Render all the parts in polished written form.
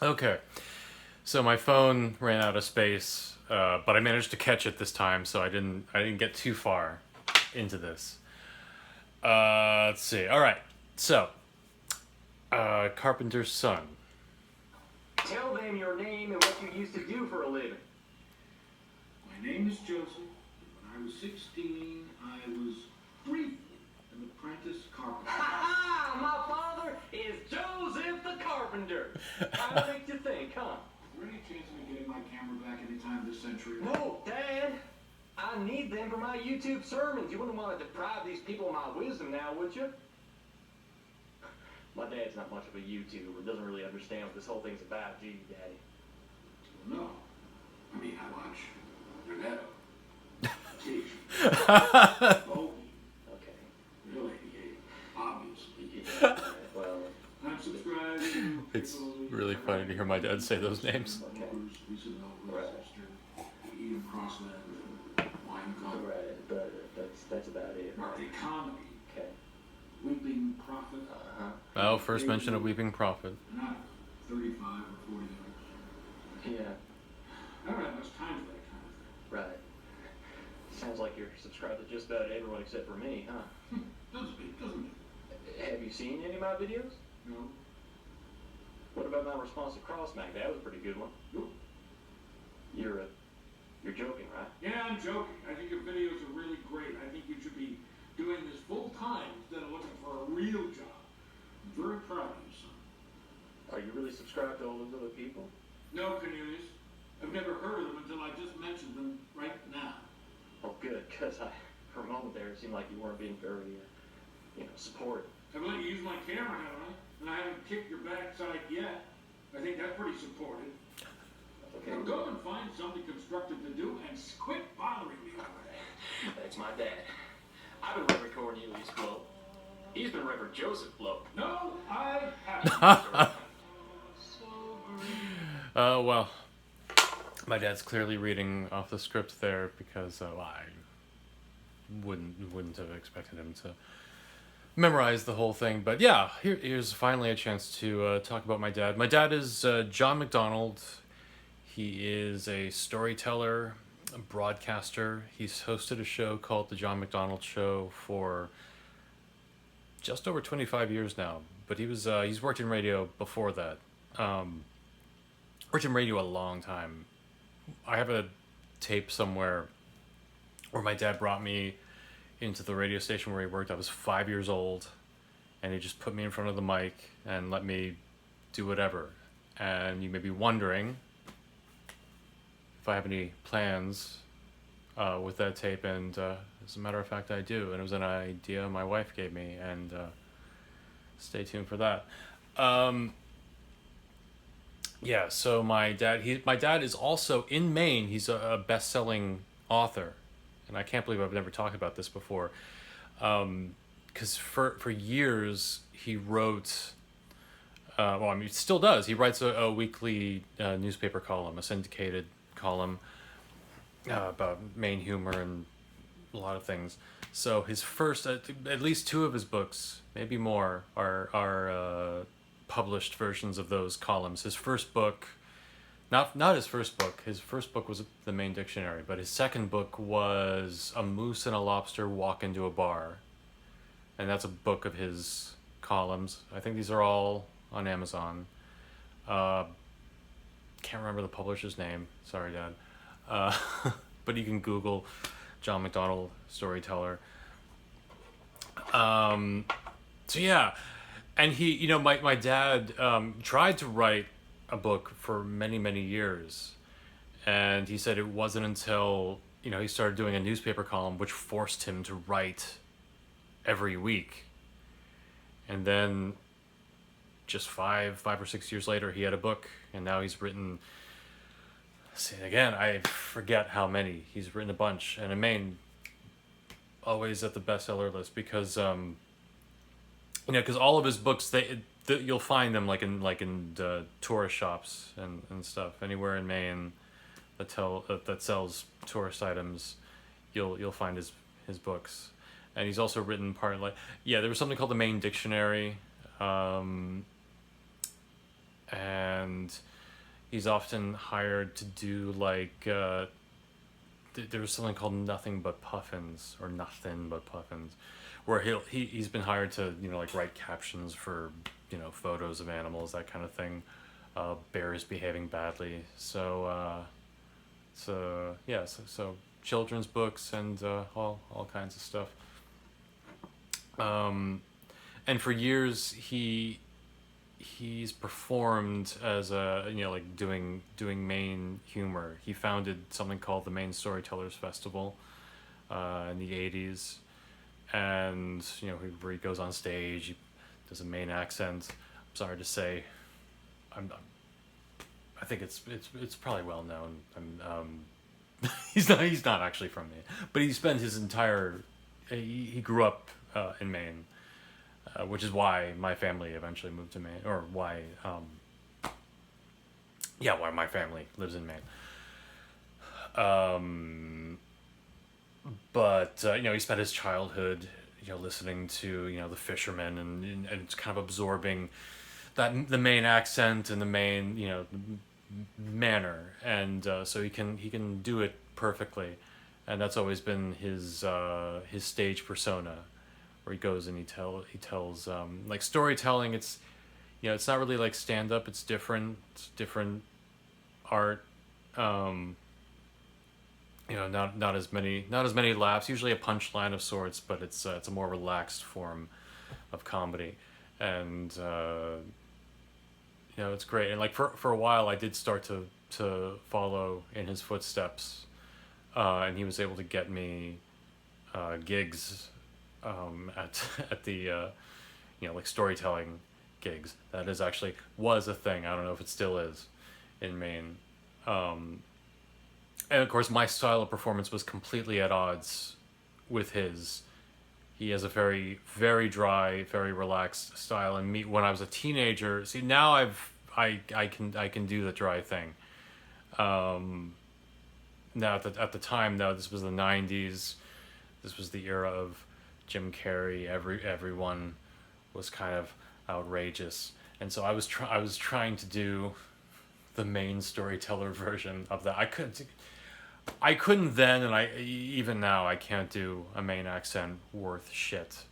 Okay. So my phone ran out of space, but I managed to catch it this time, so I didn't get too far into this. Let's see. All right. So, Carpenter's son. Tell them your name and what you used to do for a living. My name is Joseph. When I was 16, I was briefly an apprentice carpenter. Ha ha! My father is Joseph the Carpenter. How makes you think, huh? Is there any chance of me getting my camera back anytime this century? No, Dad. I need them for my YouTube sermons. You wouldn't want to deprive these people of my wisdom now, would you? My dad's not much of a YouTuber. Doesn't really understand what this whole thing's about, do you, Daddy? Well, no. I mean, I watch your dad. Oh, Okay. you're 88, obviously. Yeah, well, I'm subscribing. It's really funny to hear my dad say those names. okay. Right. Ian Crossland, Wine Club, Right, but that's about it. Mark the Economy, Okay. Weeping Prophet, Uh-huh. Oh, first mention of Weeping Prophet. not 35 or 40 minutes. Yeah, I don't have much time for that kind of thing. right. Sounds like you're subscribed to just about everyone except for me, huh? Doesn't it? Have you seen any of my videos? No. What about my response to Crossmack? That was a pretty good one. Nope. You're joking, right? Yeah, I'm joking. I think your videos are really great. I think you should be doing this full time instead of looking for a real job. I'm very proud of you, son. Are you really subscribed to all those other people? No, Cornelius. I've never heard of them until I just mentioned them right now. Oh, good, because for a moment there, it seemed like you weren't being very, supportive. I've let you use my camera, haven't I? And I haven't kicked your backside yet. I think that's pretty supportive. Okay. Now go and find something constructive to do and quit bothering me over that. That's my dad. I've been Reverend Cornelius Blow. He's been Reverend Joseph Blow. No, I haven't. Well, my dad's clearly reading off the script there because I wouldn't have expected him to memorize the whole thing. But yeah, here's finally a chance to talk about my dad. My dad is John McDonald. He is a storyteller, a broadcaster. He's hosted a show called The John McDonald Show for just over 25 years now. But he's worked in radio before that. Worked in radio a long time. I have a tape somewhere where my dad brought me into the radio station where he worked. I was 5 years old, and he just put me in front of the mic and let me do whatever. And you may be wondering if I have any plans with that tape, and as a matter of fact, I do. And it was an idea my wife gave me, and stay tuned for that. Yeah, so my dad is also in Maine. He's a best-selling author, and I can't believe I've never talked about this before. Because for years he wrote. He still does. He writes a weekly newspaper column, a syndicated column about Maine humor and a lot of things. So his first, at least two of his books, maybe more, are published versions of those columns. His first book, not his first book. His first book was the Maine Dictionary, but his second book was A Moose and a Lobster Walk into a Bar, and that's a book of his columns. I think these are all on Amazon. Can't remember the publisher's name. Sorry, Dad. But you can Google John McDonald storyteller. So yeah, and he, my dad tried to write a book for many, many years, and he said it wasn't until he started doing a newspaper column which forced him to write every week, and then just 5 or 6 years later he had a book, and now he's written. See, again, I forget how many. He's written a bunch, and in Maine, always at the bestseller list because because all of his books you'll find them like in tourist shops and stuff anywhere in Maine that sells tourist items. You'll find his books, and he's also written there was something called the Maine Dictionary, and and he's often hired to do like there was something called Nothing But Puffins or Nothing But Puffins, where he's been hired to like write captions for photos of animals, that kind of thing, bears behaving badly. So children's books and all kinds of stuff. And for years he's performed as a like doing Maine humor. He founded something called the Maine Storytellers Festival in the 80s, and where he goes on stage, he does a Maine accent. I'm sorry to say, I think it's probably well known. He's not actually from Maine, but he spent his entire he grew up in Maine, which is why my family eventually moved to Maine, or why my family lives in Maine. But he spent his childhood listening to the fishermen and kind of absorbing the Maine accent and the Maine manner, and so he can do it perfectly, and that's always been his stage persona, where he goes and he tells like storytelling. It's it's not really like stand up. It's different art. Not as many laughs. Usually a punchline of sorts, but it's a more relaxed form of comedy, and it's great. And like for a while, I did start to follow in his footsteps, and he was able to get me gigs at the like storytelling gigs. That was a thing. I don't know if it still is in Maine. And of course, my style of performance was completely at odds with his. He has a very, very dry, very relaxed style. And me, when I was a teenager, see now I can do the dry thing. Now at the time, though, this was the '90s. This was the era of Jim Carrey. Everyone was kind of outrageous, and so I was trying to do the Maine storyteller version of that. I couldn't then, and even now I can't do a Maine accent worth shit.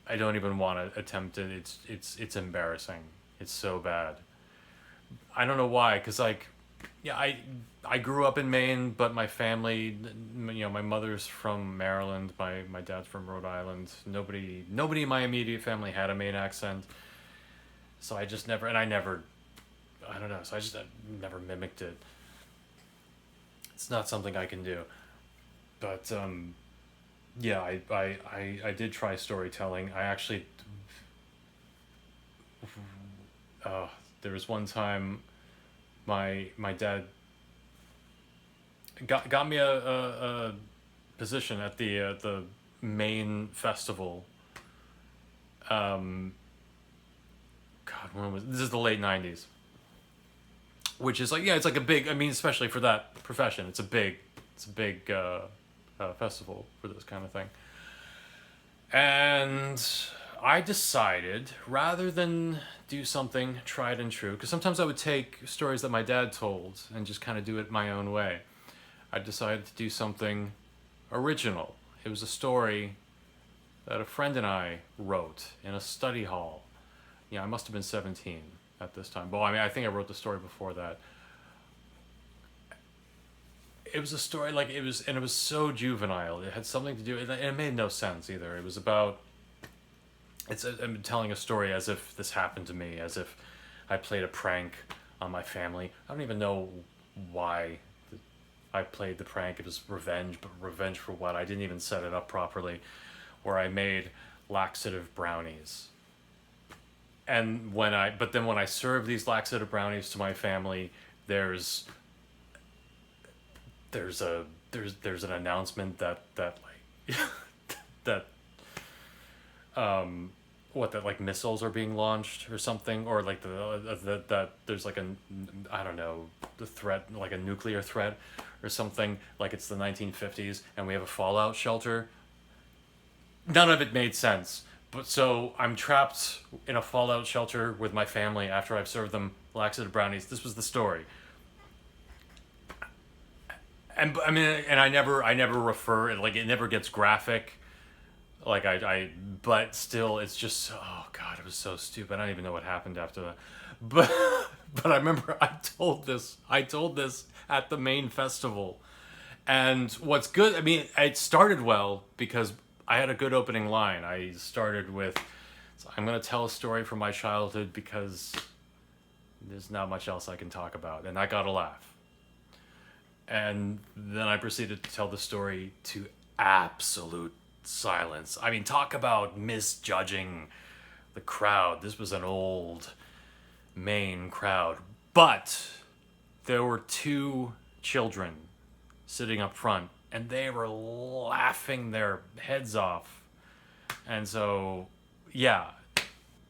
I don't even want to attempt it. It's embarrassing. It's so bad. I don't know why, because I grew up in Maine, but my family, my mother's from Maryland, my dad's from Rhode Island. Nobody in my immediate family had a Maine accent, so I just never, I don't know, so I just never mimicked it. It's not something I can do. But I did try storytelling. I actually there was one time my dad got me a position at the Maine festival. God, when was this? Is the late '90s. Which is it's like a big. I mean, especially for that profession, it's a big festival for this kind of thing. And I decided, rather than do something tried and true, because sometimes I would take stories that my dad told and just kind of do it my own way. I decided to do something original. It was a story that a friend and I wrote in a study hall. I must have been 17 at this time. Well, I mean, I think I wrote the story before that. It was a story it was so juvenile. It had something to do, and it made no sense either. It was about, I'm telling a story as if this happened to me, as if I played a prank on my family. I don't even know why I played the prank. It was revenge, but revenge for what? I didn't even set it up properly, where I made laxative brownies. And when I serve these laxative brownies to my family, there's an announcement that that missiles are being launched or something, or like that there's like I don't know, the threat, like a nuclear threat or something, like it's the 1950s and we have a fallout shelter. None of it made sense, But so I'm trapped in a fallout shelter with my family after I've served them laxative brownies. This was the story. And I mean, and I never refer, like, it never gets graphic. Like but still, it's just, oh god, it was so stupid. I don't even know what happened after that. But, but I remember I told this at the main festival. And what's good, I mean, it started well because I had a good opening line. I started with, I'm going to tell a story from my childhood because there's not much else I can talk about. And I got a laugh. And then I proceeded to tell the story to absolute silence. I mean, talk about misjudging the crowd. This was an old Maine crowd. But there were two children sitting up front, and they were laughing their heads off. And so, yeah,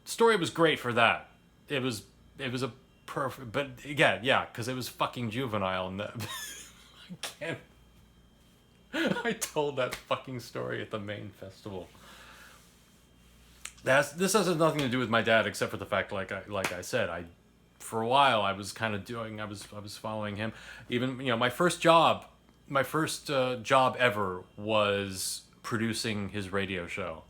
story was great for that. It was a perfect, but again, yeah, because it was fucking juvenile, and that, I can't. I told that fucking story at the main festival. This has nothing to do with my dad, except for the fact, like I said, for a while I was kind of doing, I was following him. Even, my first job ever was producing his radio show.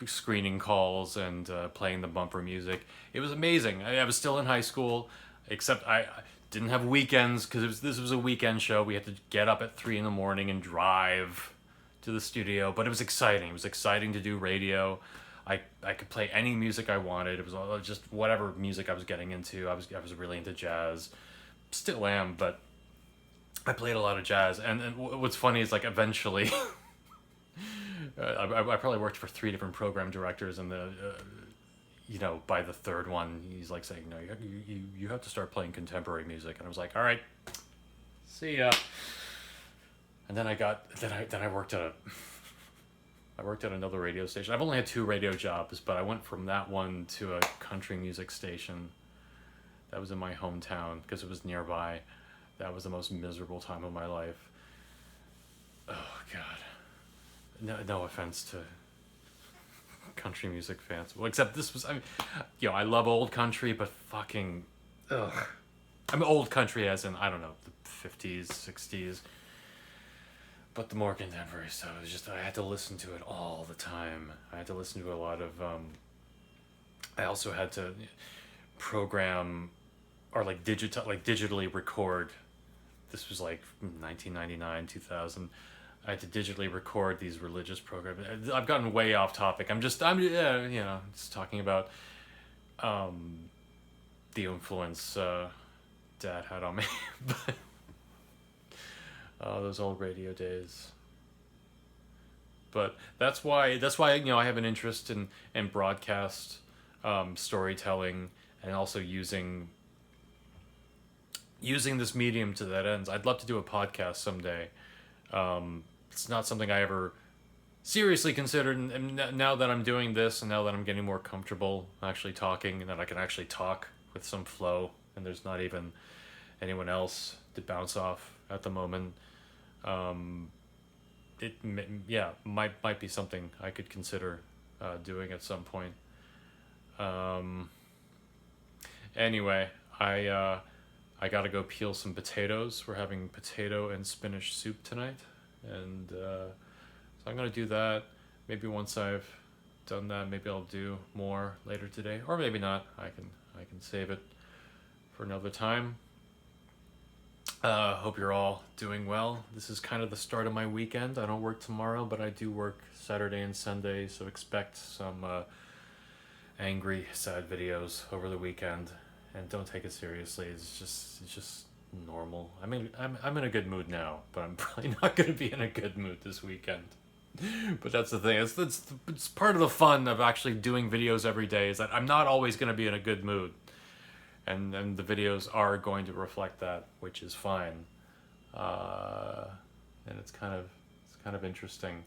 Screening calls and playing the bumper music. It was amazing. I was still in high school, except I didn't have weekends because this was a weekend show. We had to get up at 3 a.m. and drive to the studio, but it was exciting. It was exciting to do radio. I could play any music I wanted. It was all just whatever music I was getting into. I was really into jazz, still am, but I played a lot of jazz. And what's funny is, like, eventually, I probably worked for 3 different program directors, and by the third one, he's like saying, "No, you have to start playing contemporary music." And I was like, "All right, see ya." And then I worked at another radio station. I've only had 2 radio jobs, but I went from that one to a country music station that was in my hometown because it was nearby. That was the most miserable time of my life. Oh god. No offense to country music fans. Well, except this was, I love old country, but fucking, ugh. I mean, old country as in, I don't know, the 50s, 60s. But the more contemporary stuff, it was just, I had to listen to it all the time. I had to listen to a lot of, I also had to program, or digitally record. This was like 1999, 2000. I had to digitally record these religious programs. I've gotten way off topic. I'm just talking about the influence Dad had on me. But those old radio days. But that's why I have an interest in broadcast storytelling, and also using this medium to that end. I'd love to do a podcast someday. It's not something I ever seriously considered, and now that I'm doing this, and now that I'm getting more comfortable actually talking, and that I can actually talk with some flow, and there's not even anyone else to bounce off at the moment, it might be something I could consider doing at some point. Anyway, I gotta go peel some potatoes. We're having potato and spinach soup tonight, and so I'm gonna do that. Maybe once I've done that, maybe I'll do more later today, or maybe not. I can save it for another time. Hope you're all doing well. This is kind of the start of my weekend. I don't work tomorrow, but I do work Saturday and Sunday, so expect some angry, sad videos over the weekend. And don't take it seriously. It's just normal. I mean, I'm in a good mood now, but I'm probably not going to be in a good mood this weekend. But that's the thing. It's part of the fun of actually doing videos every day, is that I'm not always going to be in a good mood, and the videos are going to reflect that, which is fine. And it's kind of interesting.